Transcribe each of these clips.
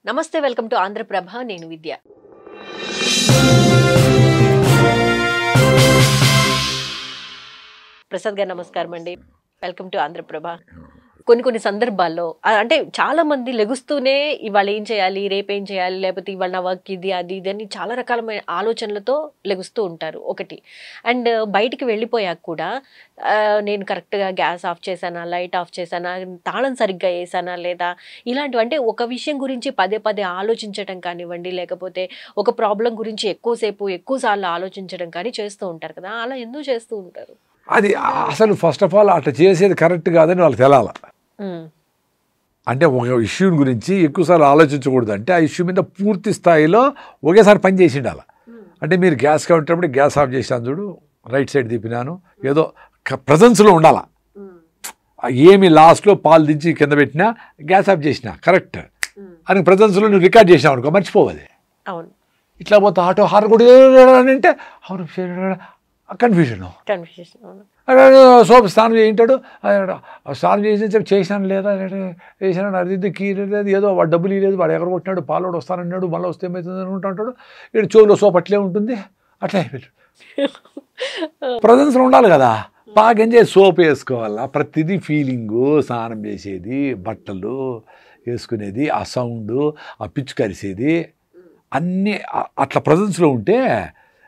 నమస్తే, welcome to Andhraprabha. నేను విద్య. ప్రసాద్ గారు నమస్కారం అండి. Welcome to Andhra Prabha. కొన్ని సందర్భాల్లో అంటే చాలా మంది లెగుస్తూనే ఇవాళ ఏం చేయాలి, రేపేం చేయాలి, లేకపోతే ఇవాళ నా వర్క్ ఇది అది ఇది అని చాలా రకాలమైన ఆలోచనలతో లెగుస్తూ ఉంటారు ఒకటి. అండ్ బయటికి వెళ్ళిపోయాక కూడా నేను కరెక్ట్గా గ్యాస్ ఆఫ్ చేశానా, లైట్ ఆఫ్ చేశానా, తాళం సరిగ్గా వేసానా లేదా, ఇలాంటివి అంటే ఒక విషయం గురించి పదే పదే ఆలోచించడం కానివ్వండి, లేకపోతే ఒక ప్రాబ్లం గురించి ఎక్కువసార్లు ఆలోచించడం కానీ చేస్తూ ఉంటారు కదా. అలా ఎందుకు చేస్తూ ఉంటారు? అది అసలు ఫస్ట్ ఆఫ్ ఆల్ అట్లా చేసేది కరెక్ట్ కాదని వాళ్ళకి తెలాల. అంటే ఒక ఇష్యూ గురించి ఎక్కువసార్లు ఆలోచించకూడదు. అంటే ఆ ఇష్యూ మీద పూర్తి స్థాయిలో ఒకేసారి పని చేసి ఉండాలి. అంటే మీరు గ్యాస్ కౌంటప్పుడు గ్యాస్ ఆఫ్ చేసాను చూడు, రైట్ సైడ్ తిప్పినాను, ఏదో ప్రజెన్స్లో ఉండాల. ఏమి లాస్ట్లో పాలు దించి కింద పెట్టినా గ్యాస్ ఆఫ్ చేసినా కరెక్ట్ అని ప్రజెన్స్లో నువ్వు రికార్డ్ చేసినావు అనుకో, మర్చిపోవాలి. అవును. ఇట్లా పోతే ఆటో హార్ కూడా అంటే అవును కన్ఫ్యూజన్. సోప్ స్నానం చేయింటాడు, స్నానం చేసినాను లేదా వేసినాను, అది కీ లేదు, ఏదో వాడు డబ్బులు ఇవ్వలేదు, వాడు ఎక్కడ కొట్టినాడు, పాలోడు వస్తానన్నాడు, మళ్ళీ వస్తే ఏమవుతుంది అనుకుంటాడు. ఇక్కడ చెవులో సోప్ అట్లే ఉంటుంది, అట్లే అయిపోయాడు. ప్రజెన్స్లో ఉండాలి కదా. బాగా ఎంజాయ్ సోప్ వేసుకోవాలా, ప్రతిదీ ఫీలింగు, స్నానం చేసేది, బట్టలు వేసుకునేది, ఆ సౌండ్, ఆ పిచ్చు కరిసేది అన్నీ అట్లా ప్రజెన్స్లో ఉంటే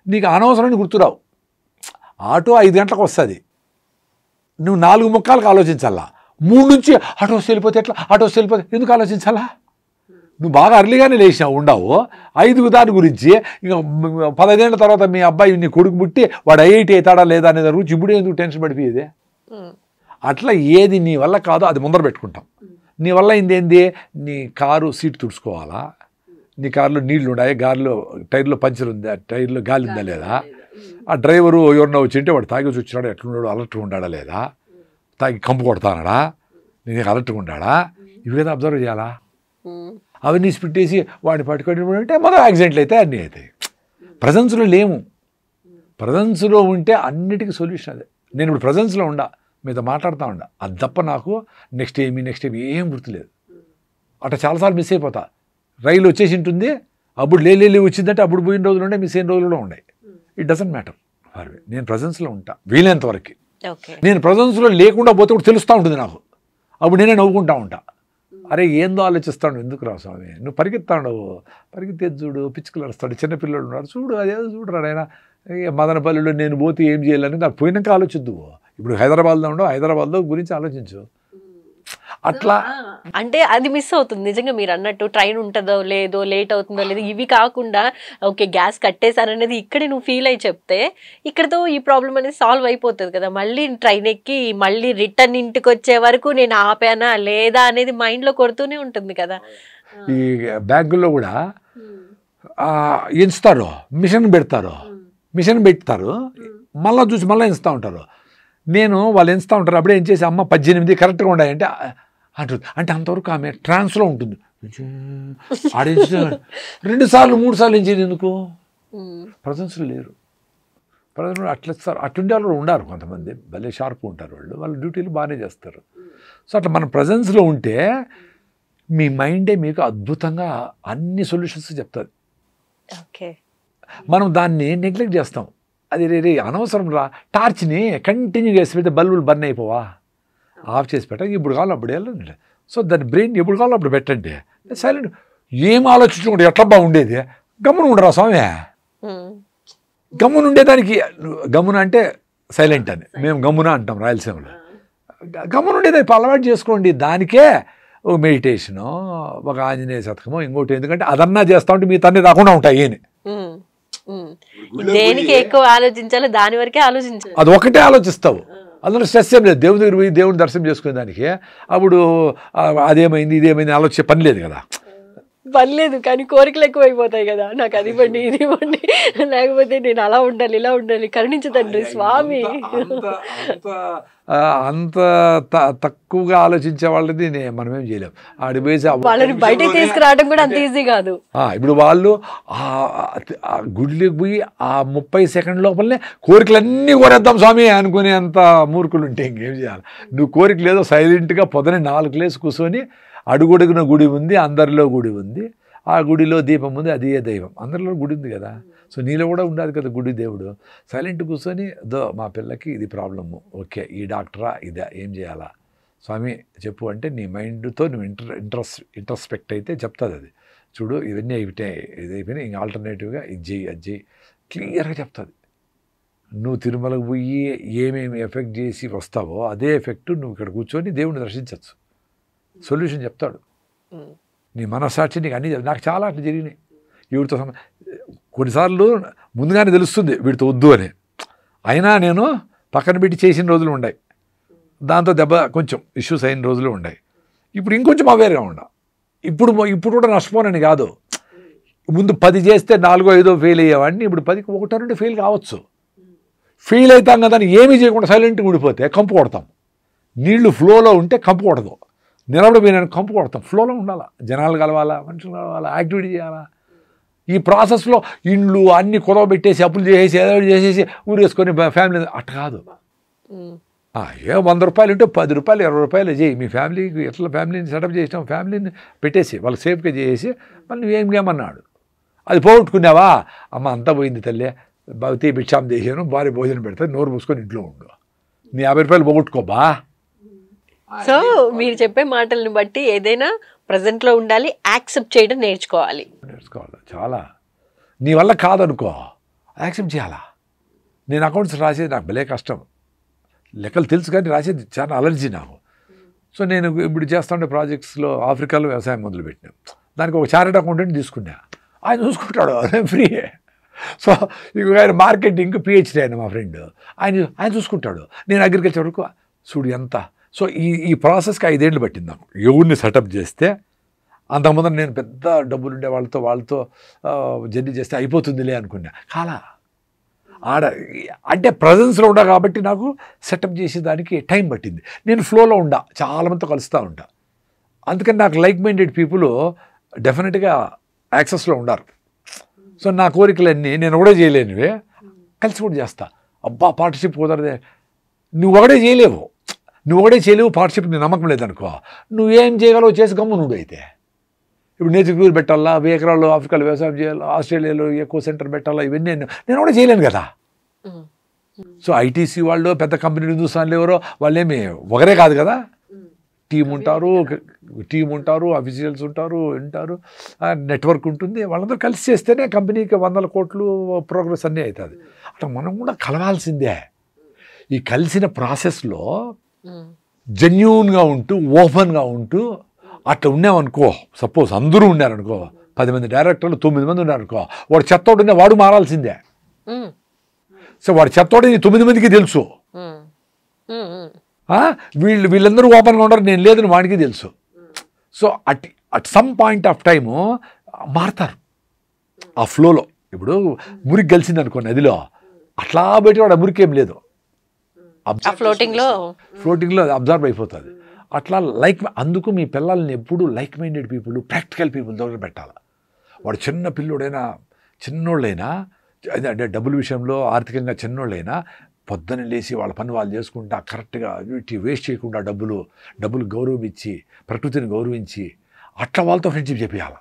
నీకు అనవసరాన్ని గుర్తురావు. ఆటో 5 గంటలకు వస్తుంది, నువ్వు 4:45 ఆలోచించాలా. 3 నుంచి ఆటో వస్తే వెళ్ళిపోతే ఎట్లా, ఆటో వస్తే వెళ్ళిపోతే ఎందుకు ఆలోచించాలా? నువ్వు బాగా అర్లీగానే లేచినావు ఉండవు 5 దాని గురించి. ఇంకా 15 ఏళ్ళ తర్వాత మీ అబ్బాయి నీ కొడుకు పుట్టి వాడు ఐఐటి అవుతాడా లేదా అనేది గురించి ఇప్పుడే ఎందుకు టెన్షన్ పడిపోయేది? అట్లా ఏది నీ వల్ల కాదో అది ముందర పెట్టుకుంటాం. నీ వల్ల ఏంది, నీ కారు సీట్ తుడుచుకోవాలా, నీ కారులో నీళ్లు ఉన్నాయి, గాలిలో టైర్లో పంచర్ ఉందా, టైర్లో గాలి ఉందా లేదా, ఆ డ్రైవరు ఎవరన్నా వచ్చింటే వాడు తాగి వచ్చినాడు ఎట్లున్నాడు, అలర్ట్గా ఉండాడా లేదా, తాగి కంపు కొడతానడా, నేను అలర్ట్గా ఉండాడా, ఇవి కదా అబ్జర్వ్ చేయాలా. అవన్నీ పెట్టేసి వాడిని పట్టుకొని అంటే మొదలు యాక్సిడెంట్లు అయితే అన్నీ అవుతాయి. ప్రజెన్స్లో లేము. ప్రజెన్స్లో ఉంటే అన్నిటికీ సొల్యూషన్ అదే. నేను ఇప్పుడు ప్రజెన్స్లో ఉండా, మీతో మాట్లాడుతూ ఉండా, అది తప్ప నాకు నెక్స్ట్ ఏమి ఏం గుర్తులేదు. అట్లా చాలాసార్లు మిస్ అయిపోతా. రైలు వచ్చేసి ఉంటుంది, అప్పుడు లే వచ్చిందంటే అప్పుడు పోయిన రోజులు ఉండే, మిస్ అయిన రోజులు ఉన్నాయి. It doesn't matter. నేను ప్రజెన్స్లో ఉంటా వీలైనంత వరకు. నేను ప్రజెన్స్లో లేకుండా పోతే కూడా తెలుస్తూ ఉంటుంది నాకు. అప్పుడు నేనే నవ్వుకుంటా ఉంటా, అరే ఏందో ఆలోచిస్తాడు, ఎందుకు రా స్వామి నువ్వు పరిగెత్తాడు, పరిగెత్తేది చూడు, పిచ్చుకలు అరుస్తాడు, చిన్నపిల్లలు ఉన్నారు చూడు, అదేదో చూడరా ఆయన మదనపల్లిలో నేను పోతే ఏం చేయాలని నాకు పోయినాక ఆలోచిద్దు. ఇప్పుడు హైదరాబాద్లో ఉండవు, హైదరాబాద్లో గురించి ఆలోచించు. అట్లా అంటే అది మిస్ అవుతుంది నిజంగా. మీరు అన్నట్టు ట్రైన్ ఉంటుందో లేదో, లేట్ అవుతుందో లేదో, ఇవి కాకుండా ఓకే గ్యాస్ కట్టేశారనేది ఇక్కడే నువ్వు ఫీల్ అయ్యి చెప్తే ఇక్కడతో ఈ ప్రాబ్లం అనేది సాల్వ్ అయిపోతుంది కదా. మళ్ళీ ట్రైన్ ఎక్కి మళ్ళీ రిటర్న్ ఇంటికి వచ్చే వరకు నేను ఆపానా లేదా అనేది మైండ్లో కొడుతూనే ఉంటుంది కదా. ఈ బ్యాంకుల్లో కూడా ఎంచుతారు, మిషన్ పెడతారు, మళ్ళీ చూసి మళ్ళీ ఎంచుతూ ఉంటారు. నేను వాళ్ళు ఎంచుతూ ఉంటారు, అప్పుడే ఏం చేసి అమ్మ 18 కరెక్ట్గా ఉన్నాయంటే అంటుంది. అంటే అంతవరకు ఆమె ట్రాన్స్లో ఉంటుంది. ఆడించు 2 సార్లు 3 సార్లు ఎంచేది ఎందుకు? ప్రజెన్స్లో లేరు. ప్రజెన్స్ అట్లా ఇస్తారు. అట్లుండే వాళ్ళు ఉండారు కొంతమంది, భలే షార్ప్ ఉంటారు వాళ్ళు, వాళ్ళ డ్యూటీలు బాగానే చేస్తారు. సో అట్లా మన ప్రజెన్స్లో ఉంటే మీ మైండే మీకు అద్భుతంగా అన్ని సొల్యూషన్స్ చెప్తుంది. ఓకే, మనం దాన్ని నెగ్లెక్ట్ చేస్తాం. అది రే అనవసరం రా, టార్చ్ని కంటిన్యూగా వేసి పెడితే బల్బులు బర్న్ అయిపోవా, ఆఫ్ చేసి పెట్ట, ఇప్పుడు కావాలి అప్పుడు వెళ్ళండి. సో దాని బ్రెయిన్ ఎప్పుడు కావాలో అప్పుడు పెట్టండి, సైలెంట్. ఏం ఆలోచించుకుంటే ఎట్లా బాగుండేది, గమ్మున ఉండరా స్వామి. గమ్మున ఉండేదానికి, గమ్మున అంటే సైలెంట్ అని మేము గమ్మున అంటాం రాయలసీమలో. గమ్మున ఉండేదానికి అలవాటు చేసుకోండి. దానికే ఒక మెడిటేషను, ఒక ఆంజనేయ శతకమో ఇంకోటి, ఎందుకంటే అదన్నా చేస్తా ఉంటే మీ తన్ని రాకుండా ఉంటాయి అని. దేనికి ఎక్కువ ఆలోచించాలో దాని వరకే ఆలోచించాలి, అది ఒకటే ఆలోచిస్తావు, అందులో స్ట్రెస్ ఏం లేదు. దేవుని దగ్గర పోయి దేవుని దర్శనం చేసుకునే దానికి అప్పుడు అదేమైంది ఇదేమైంది ఆలోచించే పని లేదు కదా. పర్లేదు, కానీ కోరికలు ఎక్కువైపోతాయి కదా. నాకు అది ఇవ్వండి ఇది ఇవ్వండి, లేకపోతే నేను అలా ఉండాలి ఇలా ఉండాలి, కరుణించదండి స్వామి. అంత తక్కువగా ఆలోచించే వాళ్ళది మనమేం చేయలేం. ఆడిపోయి వాళ్ళని బయటకు తీసుకురావడం కూడా అంత ఈజీ కాదు. ఇప్పుడు వాళ్ళు గుడిలోకి పోయి ఆ 30 సెకండ్ లోపలనే కోరికలన్నీ కోరేద్దాం స్వామి అనుకునే అంత మూర్ఖులు ఉంటే ఇంకేం చేయాలి. నువ్వు కోరిక లేదో సైలెంట్గా పొద్దునే 4 లేసి కూర్చొని అడుగుడుగున గుడి ఉంది, అందరిలో గుడి ఉంది, ఆ గుడిలో దీపం ఉంది, అదే దైవం. అందరిలో గుడి ఉంది కదా, సో నీలో కూడా ఉండాలి కదా గుడి దేవుడు. సైలెంట్ కూర్చొని మా పిల్లకి ఇది ప్రాబ్లము, ఓకే ఈ డాక్టరా ఇదా, ఏం చేయాలా స్వామి చెప్పు అంటే నీ మైండ్తో నువ్వు ఇంట్రస్పెక్ట్ అయితే చెప్తుంది అది. చూడు ఇవన్నీ అయిపోయాయి, ఇది అయిపోయినాయి, ఇంకా ఆల్టర్నేటివ్గా ఇది చెయ్యి అది చెయ్యి, క్లియర్గా చెప్తుంది. నువ్వు తిరుమలకు పోయి ఏమేమి ఎఫెక్ట్ చేసి వస్తావో అదే ఎఫెక్ట్ నువ్వు ఇక్కడ కూర్చొని దేవుడిని దర్శించవచ్చు. సొల్యూషన్ చెప్తాడు. నీ మనస్సాక్షి నీకు అన్నీ నాకు చాలా అట్లా జరిగినాయి. వీడితో కొన్నిసార్లు ముందుగానే తెలుస్తుంది వీడితో వద్దు అని, అయినా నేను పక్కన పెట్టి చేసిన రోజులు ఉన్నాయి, దాంతో దెబ్బ కొంచెం ఇష్యూస్ అయిన రోజులు ఉన్నాయి. ఇప్పుడు ఇంకొంచెం అవేర్గా ఉండ. ఇప్పుడు కూడా నష్టపోనని కాదు, ముందు 10 చేస్తే 4, 5 ఫెయిల్ అయ్యేవాడిని, ఇప్పుడు 10కి 1, 2 ఫెయిల్ కావచ్చు. ఫెయిల్ అవుతాం కదా అని ఏమీ చేయకుండా సైలెంట్గా ఉండిపోతే కంపు కొడతాం. నీళ్లు ఫ్లోలో ఉంటే కంపు కొడదు, నిలబడిపోయిన కంపు కొడతాం. ఫ్లోలో ఉండాలా, జనాలు కలవాలా, మనుషులు కలవాలా, యాక్టివిటీ చేయాలా. ఈ ప్రాసెస్లో ఇండ్లు అన్ని కుదవ పెట్టేసి అప్పులు చేసేసి ఏదో చేసేసి ఊరేసుకొని ఫ్యామిలీ అట్ట కాదు. ఏ 100 రూపాయలు ఉంటే 10 రూపాయలు 20 రూపాయలు చేయి. మీ ఫ్యామిలీకి ఎట్లా ఫ్యామిలీని సెటప్ చేసినాం, ఫ్యామిలీని పెట్టేసి వాళ్ళకి సేఫ్గా చేసి మళ్ళీ నువ్వేం గేమన్నాడు. అది పోగొట్టుకున్నావా, అమ్మ అంతా పోయింది తల్లి, భవతి భిక్షాం చేసాను, భార్య భోజనం పెడతాను, నోరు మూసుకొని ఇంట్లో ఉండు, నీ 50 రూపాయలు పోగొట్టుకోబా. సో మీరు చెప్పే మాటలను బట్టి ఏదైనా ప్రజెంట్లో ఉండాలి, యాక్సెప్ట్ చేయడం నేర్చుకోవాలి. చాలా. నీ వల్ల కాదనుకో యాక్సెప్ట్ చేయాలా. నేను అకౌంట్స్ రాసేది నాకు భలే కష్టం, లెక్కలు తెలుసు కానీ రాసేది చాలా అలర్జీ నాకు. సో నేను ఇప్పుడు చేస్తుంటే ప్రాజెక్ట్స్లో ఆఫ్రికాలో వ్యవసాయం మొదలుపెట్టినాం, దానికి ఒక చార్టెడ్ అకౌంటెంట్ తీసుకున్నా, ఆయన చూసుకుంటాడు ఫ్రీయే. సో ఇక ఆయన మార్కెటింగ్ పిహెచ్డీ అయినా మా ఫ్రెండ్, ఆయన చూసుకుంటాడు. నేను అగ్రికల్చర్ వరకు చూడు ఎంత. సో ఈ ప్రాసెస్కి 5 ఏళ్ళు పట్టింది నాకు. ఎవరిని సెటప్ చేస్తే అంతకుముందు నేను పెద్ద డబ్బులు ఉండే వాళ్ళతో జర్నీ చేస్తే అయిపోతుందిలే అనుకున్నా, కాలా. అంటే ప్రజెన్స్లో ఉండా కాబట్టి నాకు సెటప్ చేసేదానికి టైం పట్టింది. నేను ఫ్లోలో ఉండా, చాలామందితో కలుస్తూ ఉంటా, అందుకని నాకు లైక్ మైండెడ్ పీపుల్ డెఫినెట్గా యాక్సెస్లో ఉండారు. సో నా కోరికలన్నీ నేను కూడా చేయలేనివే కలిసి కూడా చేస్తా. అబ్బా పార్ట్నర్షిప్ కుదరదే, నువ్వు ఒకటే చేయలేవు పార్ట్నర్షిప్ నీ నమ్మకం లేదనుకో, నువ్వేం చేయగలవు చేసి గమ్ము నువ్వు. అయితే ఇప్పుడు నేతికూరు పెట్టాలా, 1000 ఎకరాలు ఆఫ్రికాలో వ్యవసాయం చేయాలి, ఆస్ట్రేలియాలో ఎక్కువ సెంటర్ పెట్టాలా, ఇవన్నీ నేను కూడా చేయలేను కదా. సో ఐటీసీ వాళ్ళు పెద్ద కంపెనీలు హిందుస్థాన్లు ఎవరో వాళ్ళేమి ఒకరే కాదు కదా, టీం ఉంటారు, అఫీషియల్స్ ఉంటారు, నెట్వర్క్ ఉంటుంది, వాళ్ళందరూ కలిసి చేస్తేనే కంపెనీకి 100 కోట్లు ప్రోగ్రెస్ అన్నీ అవుతుంది. అట్లా మనం కూడా కలవాల్సిందే. ఈ కలిసిన ప్రాసెస్లో జెన్యూన్గా ఉంటూ ఓపెన్గా ఉంటూ అట్లా ఉన్నామనుకో, సపోజ్ అందరూ ఉన్నారనుకో, 10 మంది డైరెక్టర్లు 9 మంది ఉన్నారనుకో, వాడు చెత్తోడున్నా వాడు మారాల్సిందే. సో వాడు చెత్తోడు 9 మందికి తెలుసు, వీళ్ళందరూ ఓపెన్గా ఉండరు, నేను లేదని వాడికి తెలుసు. So at some point of time మారుతారు ఆ ఫ్లోలో. ఇప్పుడు మురికి కలిసింది అనుకో నదిలో, అట్లా బయట వాడు ఆ మురికి ఏం లేదు, ఫ్లోటింగ్లో అబ్జర్వ్ అయిపోతుంది. అట్లా అందుకు మీ పిల్లల్ని ఎప్పుడు like minded people, practical people దగ్గర పెట్టాలి. వాడు చిన్న పిల్లోడైనా చిన్నోళ్ళైనా, అంటే డబ్బుల విషయంలో ఆర్థికంగా చిన్నోళ్ళైనా పొద్దున్న లేచి వాళ్ళ పని వాళ్ళు చేసుకుంటా కరెక్ట్గా వేస్ట్ చేయకుండా డబ్బులు గౌరవం ఇచ్చి, ప్రకృతిని గౌరవించి అట్లా వాళ్ళతో ఫ్రెండ్షిప్ చెప్పేయాలి.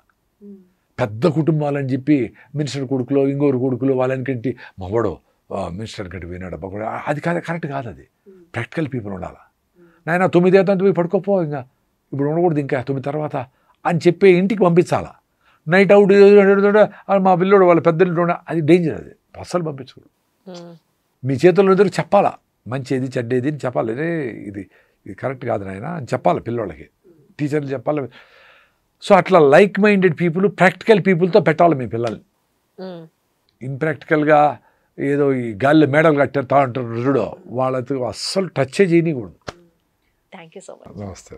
పెద్ద కుటుంబాలని చెప్పి మినిస్టర్ కొడుకులో ఇంకోరు కొడుకులో వాళ్ళని కంటి మగవాడు మినిస్టర్ కంటి పోయినాడు అబ్బా కూడా, అది కాదు, కరెక్ట్ కాదు. అది ప్రాక్టికల్ పీపుల్ ఉండాలి. నాయన 9 అవుతుంది పోయి పడుకోపో, ఇంకా ఇప్పుడు ఉండకూడదు ఇంకా 9 తర్వాత అని చెప్పి ఇంటికి పంపించాలా. నైట్ అవుట్ మా పిల్లోడు వాళ్ళ పెద్ద ఇంట్లో, అది డేంజర్, అది అస్సలు పంపించకూడదు. మీ చేతుల్లో ఎదురు చెప్పాలా, మంచిది చెడ్డేది అని చెప్పాలి. ఇది కరెక్ట్ కాదు నాయన అని చెప్పాలి పిల్లోళ్ళకి, టీచర్లు చెప్పాలి. సో అట్లా లైక్ మైండెడ్ పీపుల్, ప్రాక్టికల్ పీపుల్తో పెట్టాలి మీ పిల్లల్ని. ఇంప్రాక్టికల్గా ఏదో ఈ గాలిలో మేడలు కట్టారు తా అంటారు, వాళ్ళతో అస్సలు టచ్ చేయకూడదు. Thank you so much. నమస్తే.